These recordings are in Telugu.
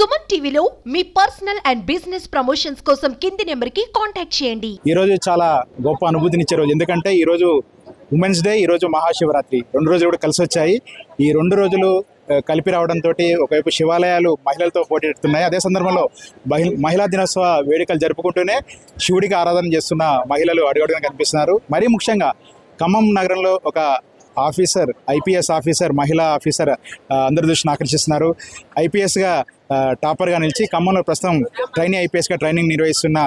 సుమన్ టీవీలో మీ పర్సనల్ అండ్ బిజినెస్ ప్రమోషన్స్ కోసం కింది నెంబర్కి కాంటాక్ట్ చేయండి. ఈ రోజు చాలా గొప్ప అనుభూతినిచ్చే రోజు. ఎందుకంటే ఈ రోజు ఉమెన్స్ డే, ఈ రోజు మహాశివరాత్రి, 2 రోజులు కూడా కలిసి వచ్చాయి. ఈ 2 రోజులు కలిపి రావడంతో ఒకవైపు శివాలయాలు మహిళలతో పోటీడుతున్నాయి. అదే సందర్భంలో మహిళా దినోత్సవ వేడుకలు జరుపుకుంటూనే శివుడికి ఆరాధన చేస్తున్న మహిళలు అడుగడుగునా కనిపిస్తున్నారు. మరీ ముఖ్యంగా ఖమ్మం నగరంలో ఒక ఆఫీసర్, ఐపీఎస్ ఆఫీసర్, మహిళా ఆఫీసర్ అందరి దృష్టిని ఆకర్షిస్తున్నారు. ఐపీఎస్గా టాపర్గా నిలిచి ఖమ్మంలో ప్రస్తుతం ఐపీఎస్గా ట్రైనింగ్ నిర్వహిస్తున్న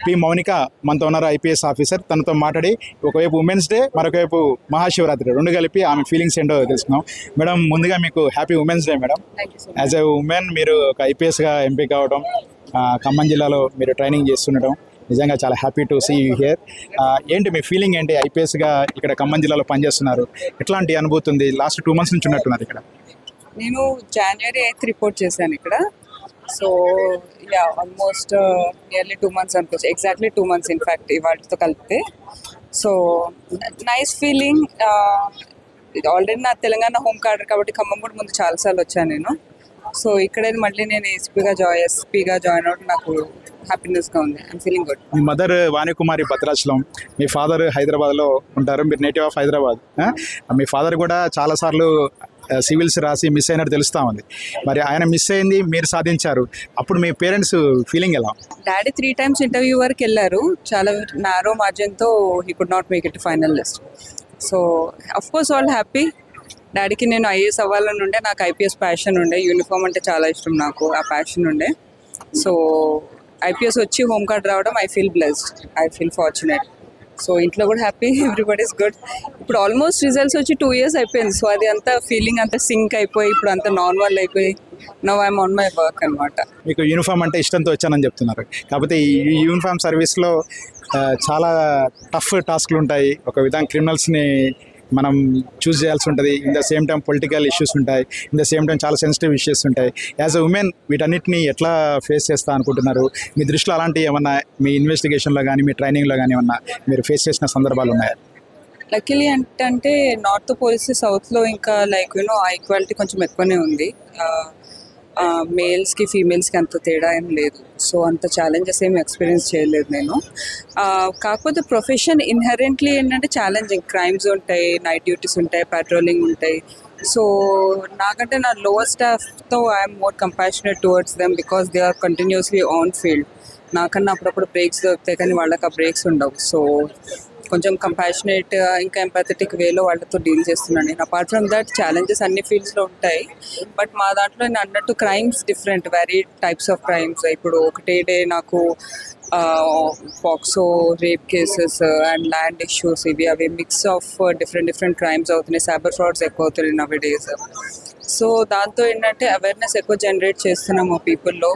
పి మౌనిక మనతో ఉన్నారు, ఐపీఎస్ ఆఫీసర్. తనతో మాట్లాడి ఒకవైపు ఉమెన్స్ డే, మరొకవైపు మహాశివరాత్రి, 2 కలిపి ఆమె ఫీలింగ్స్ ఏంటో తెలుసుకున్నాం. మేడం, ముందుగా మీకు happy women's day madam. As a women మీరు ఒక ఐపీఎస్గా ఎంపిక కావడం, ఖమ్మం జిల్లాలో మీరు ట్రైనింగ్ చేస్తుండటం నిజంగా చాలా happy to see you here. ఏంటి మీ ఫీలింగ్ ఏంటి? ఐపీఎస్గా ఇక్కడ ఖమ్మం జిల్లాలో పనిచేస్తున్నారు, ఎట్లాంటి అనుభూతి ఉంది? లాస్ట్ 2 months నుంచి ఉన్నట్టున్నారు ఇక్కడ. నేను January 8th రిపోర్ట్ చేశాను ఇక్కడ. సో ఆల్మోస్ట్ నియర్లీ 2 months అనుకోవచ్చు, ఎగ్జాక్ట్లీ 2 months ఇన్ఫ్యాక్ట్ ఇవాళతో కలిపితే. So nice feeling. ఆల్రెడీ నా తెలంగాణ హోమ్ కార్డర్ కాబట్టి ఖమ్మం కూడా ముందు చాలాసార్లు వచ్చాను నేను. సో ఇక్కడే మళ్ళీ నేను ఎస్పీగా జాయిన్ అవ్వడం నాకు హ్యాపీనెస్గా ఉంది. I'm feeling good. Me mother Vanikumari Bhadrachalam, me father హైదరాబాద్లో ఉంటారు, మీరు native of Hyderabad. Me father కూడా చాలాసార్లు సివిల్స్ రాసి మిస్ అయినట్టు తెలుస్తూ ఉంది. మరి ఆయన మిస్ అయింది, మీరు సాధించారు. అప్పుడు మీ పేరెంట్స్ ఫీలింగ్ ఎలా? డాడీ 3 times ఇంటర్వ్యూ వరకు వెళ్ళారు. చాలా నారో మార్జిన్తో he could not make it final list. So of course all happy. డాడీకి నేను ఐఏఎస్ అవ్వాలని ఉండే, నాకు ఐపీఎస్ ప్యాషన్ ఉండే, యూనిఫామ్ అంటే చాలా ఇష్టం, నాకు ఆ ప్యాషన్ ఉండే. సో ఐపీఎస్ వచ్చి హోమ్ కార్డ్ రావడం I feel blessed, I feel fortunate. So ఇంట్లో కూడా హ్యాపీ, ఎవ్రీబడి ఇస్ గుడ్. ఇప్పుడు ఆల్మోస్ట్ రిజల్ట్స్ వచ్చి 2 years అయిపోయింది. సో అది అంతా ఫీలింగ్ అంతా సింక్ అయిపోయి ఇప్పుడు అంతా నార్మల్ అయిపోయి now I'm on my work అనమాట. మీకు యూనిఫామ్ అంటే ఇష్టంతో వచ్చానని చెప్తున్నారు. కాకపోతే ఈ యూనిఫామ్ సర్వీస్లో చాలా టఫ్ టాస్క్లు ఉంటాయి. ఒక విధంగా క్రిమినల్స్ని మనం చూస్ చేయాల్సి ఉంటుంది. In the same time political issues ఉంటాయి, ఇన్ ద సేమ్ టైం చాలా సెన్సిటివ్ ఇష్యూస్ ఉంటాయి. యాజ్ అ ఉమెన్ వీటన్నిటిని ఎట్లా ఫేస్ చేస్తా అనుకుంటున్నారు? మీ దృష్టిలో అలాంటివి ఏమన్నా మీ ఇన్వెస్టిగేషన్లో కానీ మీ ట్రైనింగ్లో కానీ ఏమన్నా మీరు ఫేస్ చేసిన సందర్భాలు ఉన్నాయా? లక్కీలీ అంటే నార్త్ పోలిస్తే సౌత్లో ఇంకా లైక్ ఆ ఈక్వాలిటీ కొంచెం ఎక్కువనే ఉంది. మేల్స్కి ఫీమేల్స్కి అంత తేడా ఏం లేదు. సో అంత ఛాలెంజెస్ ఏమి ఎక్స్పీరియన్స్ చేయలేదు నేను. కాకపోతే ప్రొఫెషన్ ఇన్హెరెంట్లీ ఏంటంటే ఛాలెంజింగ్. క్రైమ్స్ ఉంటాయి, నైట్ డ్యూటీస్ ఉంటాయి, పెట్రోలింగ్ ఉంటాయి. సో నాకంటే నా లోవర్ స్టాఫ్తో I'm more compassionate towards them because they are continuously on field. నాకన్నా అప్పుడప్పుడు బ్రేక్స్ దొరుకుతాయి కానీ వాళ్ళకి ఆ బ్రేక్స్ ఉండవు. సో కొంచెం కంపాషనేట్ ఇంకా ఎంపాథెటిక్ వేలో వాళ్ళతో డీల్ చేస్తున్నాను నేను. అపార్ట్ ఫ్రమ్ దట్ ఛాలెంజెస్ అన్ని ఫీల్డ్స్లో ఉంటాయి. బట్ మా దాంట్లో నేను అన్నట్టు crimes different, very types of crimes. ఇప్పుడు ఒకటే డే నాకు POCSO, rape cases and land issues, ఇవి అవి మిక్స్ ఆఫ్ డిఫరెంట్ క్రైమ్స్ అవుతున్నాయి. సైబర్ ఫ్రాడ్స్ ఎక్కువ అవుతున్నాయి నవ్ డేస్. సో దాంతో ఏంటంటే అవేర్నెస్ ఎక్కువ జనరేట్ చేస్తున్నాము పీపుల్లో,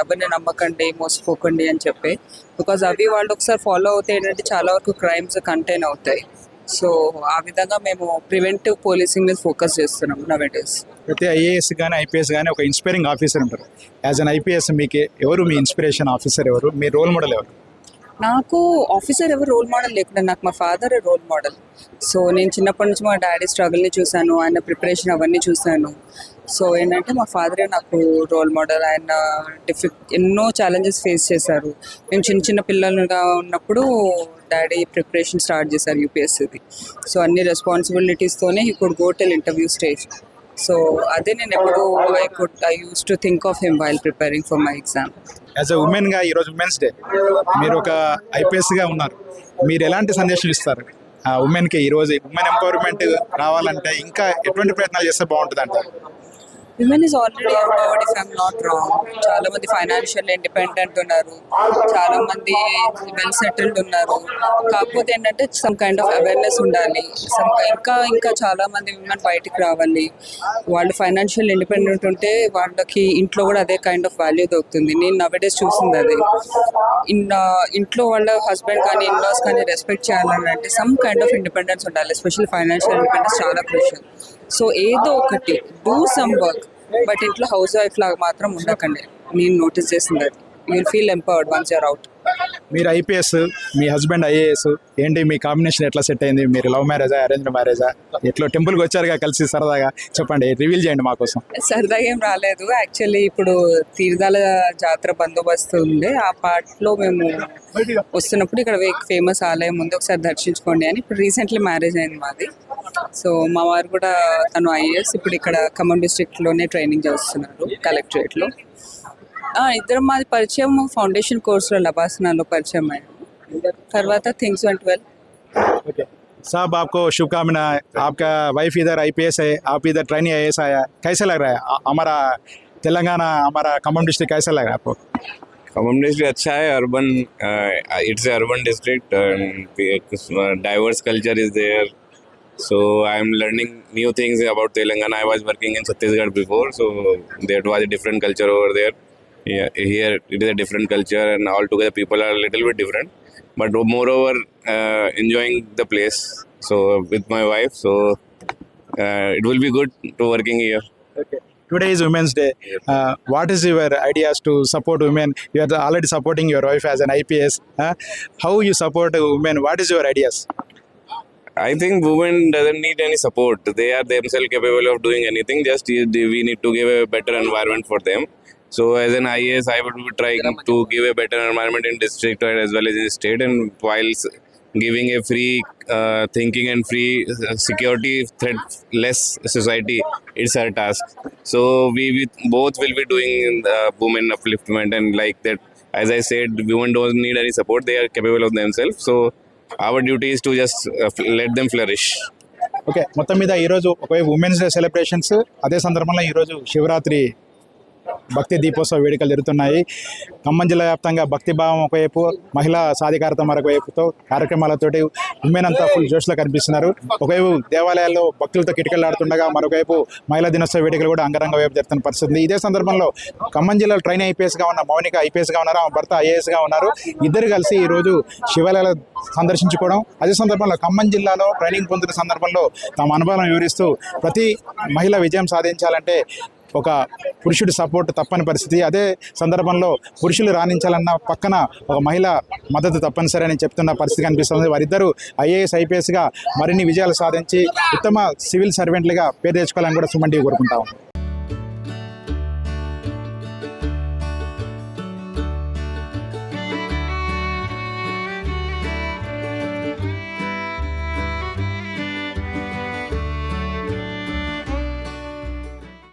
ఎవరిని నమ్మకండి, మోసపోకండి అని చెప్పి. బికాజ్ అవి వాళ్ళు ఒకసారి ఫాలో అవుతే ఏంటంటే చాలా వరకు క్రైమ్స్ కంటైన్ అవుతాయి. సో ఆ విధంగా మేము ప్రివెంటివ్ పోలీసింగ్ మీద ఫోకస్ చేస్తున్నాం నవేడేస్. ప్రతి ఐఏఎస్ కానీ ఐపీఎస్ కానీ ఒక ఇన్స్పైరింగ్ ఆఫీసర్ ఉంటారు. యాజ్ అన్ ఐపీఎస్ మీకు ఎవరు మీ ఇన్స్పిరేషన్ ఆఫీసర్? ఎవరు మీ రోల్ మోడల్? ఎవరు? నాకు ఆఫీసర్ ఎవరు రోల్ మోడల్ లేకుండా నాకు మా ఫాదర్ రోల్ మోడల్. సో నేను చిన్నప్పటి నుంచి మా డాడీ స్ట్రగుల్ని చూశాను, ఆయన ప్రిపరేషన్ అవన్నీ చూశాను. సో ఏంటంటే మా ఫాదరే నాకు రోల్ మోడల్. ఆయన ఎన్నో ఛాలెంజెస్ ఫేస్ చేశారు. మేము చిన్న పిల్లలుగా ఉన్నప్పుడు డాడీ ప్రిపరేషన్ స్టార్ట్ చేశారు యూపీఎస్సీది. సో అన్ని రెస్పాన్సిబిలిటీస్తోనే he could go till interview stage. So అదే నేను ఎప్పుడు I used to think of him while preparing for my exam. As a ఉమెన్గా ఈరోజు ఉమెన్స్ డే, మీరు ఒక ఐపీఎస్గా ఉన్నారు, మీరు ఎలాంటి సందేశం ఇస్తారు ఉమెన్కి? ఈరోజు ఉమెన్ ఎంపవర్మెంట్ రావాలంటే ఇంకా ఎటువంటి ప్రయత్నాలు చేస్తే బాగుంటుంది అంటారు? Women is already empowered if I'm not wrong. చాలా మంది ఫైనాన్షియల్ ఇండిపెండెంట్ ఉన్నారు, చాలా మంది వెల్ సెటిల్డ్ ఉన్నారు. కాకపోతే ఏంటంటే సమ్ కైండ్ ఆఫ్ అవేర్నెస్ ఉండాలి. ఇంకా చాలా మంది విమెన్ బయటికి రావాలి. వాళ్ళు ఫైనాన్షియల్ ఇండిపెండెంట్ ఉంటే వాళ్ళకి ఇంట్లో కూడా అదే కైండ్ ఆఫ్ వాల్యూ దొరుకుతుంది. నేను నవేడేస్ చూసింది అదే. ఇంట్లో వాళ్ళ హస్బెండ్ కానీ ఇన్లాస్ కానీ రెస్పెక్ట్ చేయాలని అంటే సమ్ కైండ్ ఆఫ్ ఇండిపెండెన్స్ ఉండాలి. ఎస్పెషల్లీ ఫైనాన్షియల్ ఇండిపెండెన్స్ చాలా క్రూషియల్. సో ఏదో ఒకటి డూ సమ్ వర్క్, బట్ ఇంట్లో హౌస్ వైఫ్ లాగా మాత్రం ఉండకండి. నేను నోటీస్ చేసింది అది. You will feel empowered once you're out. మీరు ఐపీఎస్, మీ హస్బెండ్ ఐఏఎస్, ఏంటి మీ కాంబినేషన్ ఎట్లా సెట్ అయింది? మీరు లవ్ మ్యారేజా, అరేంజ్ మ్యారేజా? ఎట్లా టెంపుల్కి వచ్చారుగా కలిసి సరదాగా, చెప్పండి, రివీల్ చేయండి మా కోసం. సరదాగా ఏం రాలేదు. యాక్చువల్లీ ఇప్పుడు తీర్థాల జాతర బందోబస్తు ఉంది, ఆ పార్ట్లో మేము వస్తున్నప్పుడు ఇక్కడ ఫేమస్ ఆలయం ఉంది, ఒకసారి దర్శించుకోండి అని. ఇప్పుడు రీసెంట్లీ మ్యారేజ్ అయింది మాది. సో మా వారు కూడా తను ఐఏఎస్, ఇప్పుడు ఇక్కడ ఖమ్మం డిస్ట్రిక్ట్లోనే ట్రైనింగ్ చేస్తున్నారు కలెక్టరేట్లో. ఇద్దరం మాది పరిచయం ఫౌండేషన్ కోర్సులో లబాసనాలో పరిచయం అయ్యాము. తర్వాత థింగ్స్ వెంట్ వెల్. ओके साहब, आपको शुभकामना। आपका वाइफ इधर आईपीएस है, आप इधर ट्रेनी आईएएस आया, कैसा लग रहा है हमारा तेलंगाना, हमारा खम्मम डिस्ट्रिक्ट कैसा लग रहा है आपको? खम्मम डिस्ट्रिक्ट अच्छा है, urban, it's a urban district, diverse culture is there, so I am learning new things about Telangana. I was working in Chhattisgarh before, so that was a different culture over there. Here it is a different culture, and altogether people are a little bit different, but moreover enjoying the place, so with my wife, so it will be good to working here. Okay. Today is Women's Day. What is your ideas to support women? You are already supporting your wife as an IPS. How you support women? What is your ideas? I think women doesn't need any support. They are themselves capable of doing anything. Just we need to give a better environment for them. So as an IAS, I would be trying to give a better environment in district as well as in state, and while giving a free thinking and free security threat less society, it's our task. So we both will be doing the women upliftment, and like that, as I said, women don't need any support. They are capable of themselves. So our duty is to just let them flourish. Okay, మొత్తం మీద ఈరోజు ఒకవైపు ఉమెన్స్ డే సెలబ్రేషన్స్, అదే సందర్భంలో ఈరోజు శివరాత్రి భక్తి దీపోత్సవ వేడుకలు జరుగుతున్నాయి. ఖమ్మం జిల్లా వ్యాప్తంగా భక్తిభావం ఒకవైపు, మహిళా సాధికారత మరొక వైపుతో కార్యక్రమాలతోటి ఉమెన్ అంతా ఫుల్ జోష్లో కనిపిస్తున్నారు. ఒకవైపు దేవాలయాల్లో భక్తులతో కిటకిలాడుతుండగా, మరొకవైపు మహిళా దినోత్సవ వేడుకలు కూడా అంగరంగ వైపు జరుగుతున్న పరిస్థితి. ఇదే సందర్భంలో ఖమ్మం జిల్లాలో ట్రైన్ ఐపీఎస్గా ఉన్న మౌనిక ఐపీఎస్గా ఉన్నారు, ఆమె భర్త ఐఏఎస్గా ఉన్నారు. ఇద్దరు కలిసి ఈరోజు శివాలయాలు సందర్శించుకోవడం, అదే సందర్భంలో ఖమ్మం జిల్లాలో ట్రైనింగ్ పొందిన సందర్భంలో తమ అనుభవం వివరిస్తూ ప్రతి మహిళ విజయం సాధించాలంటే ఒక పురుషుడి సపోర్ట్ తప్పని పరిస్థితి. అదే సందర్భంలో పురుషులు రాణించాలన్న పక్కన ఒక మహిళ మద్దతు తప్పనిసరి అని చెప్తున్న పరిస్థితి కనిపిస్తుంది. వారిద్దరూ ఐఏఎస్ ఐపీఎస్గా మరిన్ని విజయాలు సాధించి ఉత్తమ సివిల్ సర్వెంట్లుగా పేరు తెచ్చుకోవాలని కూడా సుమన్ టీవీ కోరుకుంటాం.